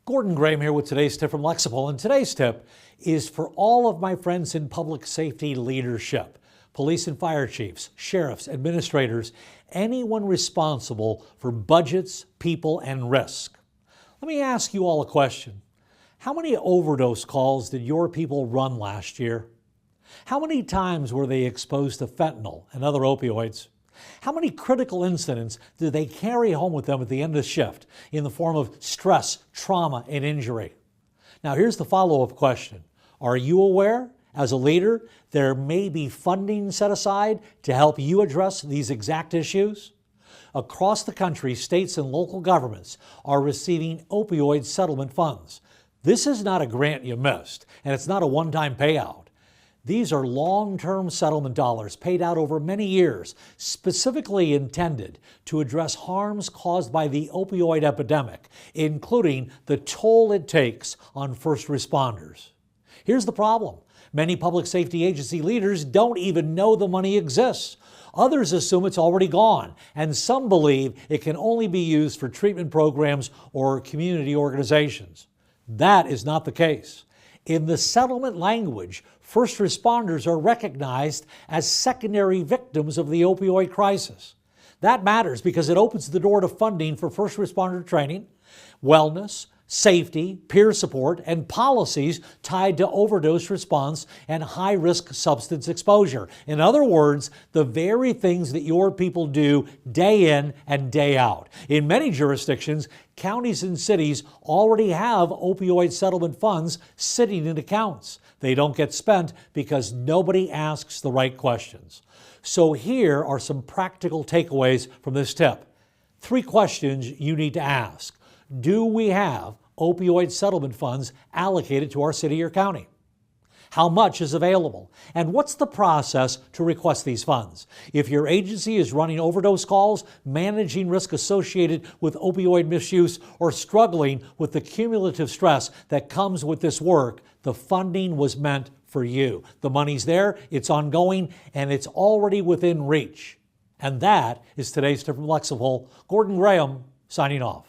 Gordon Graham here with today's tip from Lexipol, and today's tip is for all of my friends in public safety leadership, police and fire chiefs, sheriffs, administrators, anyone responsible for budgets, people, and risk. Let me ask you all a question. How many overdose calls did your people run last year? How many times were they exposed to fentanyl and other opioids? How many critical incidents did they carry home with them at the end of the shift in the form of stress, trauma, and injury? Now here's the follow-up question. Are you aware, as a leader, there may be funding set aside to help you address these exact issues? Across the country, states and local governments are receiving opioid settlement funds. This is not a grant you missed, and it's not a one-time payout. These are long-term settlement dollars paid out over many years, specifically intended to address harms caused by the opioid epidemic, including the toll it takes on first responders. Here's the problem. Many public safety agency leaders don't even know the money exists. Others assume it's already gone, and some believe it can only be used for treatment programs or community organizations. That is not the case. In the settlement language, first responders are recognized as secondary victims of the opioid crisis. That matters because it opens the door to funding for first responder training, wellness, safety, peer support, and policies tied to overdose response and high-risk substance exposure. In other words, the very things that your people do day in and day out. In many jurisdictions, counties and cities already have opioid settlement funds sitting in accounts. They don't get spent because nobody asks the right questions. So here are some practical takeaways from this tip. 3 questions you need to ask. Do we have opioid settlement funds allocated to our city or county? How much is available? And what's the process to request these funds? If your agency is running overdose calls, managing risk associated with opioid misuse, or struggling with the cumulative stress that comes with this work, the funding was meant for you. The money's there, it's ongoing, and it's already within reach. And that is today's tip from Lexipol. Gordon Graham signing off.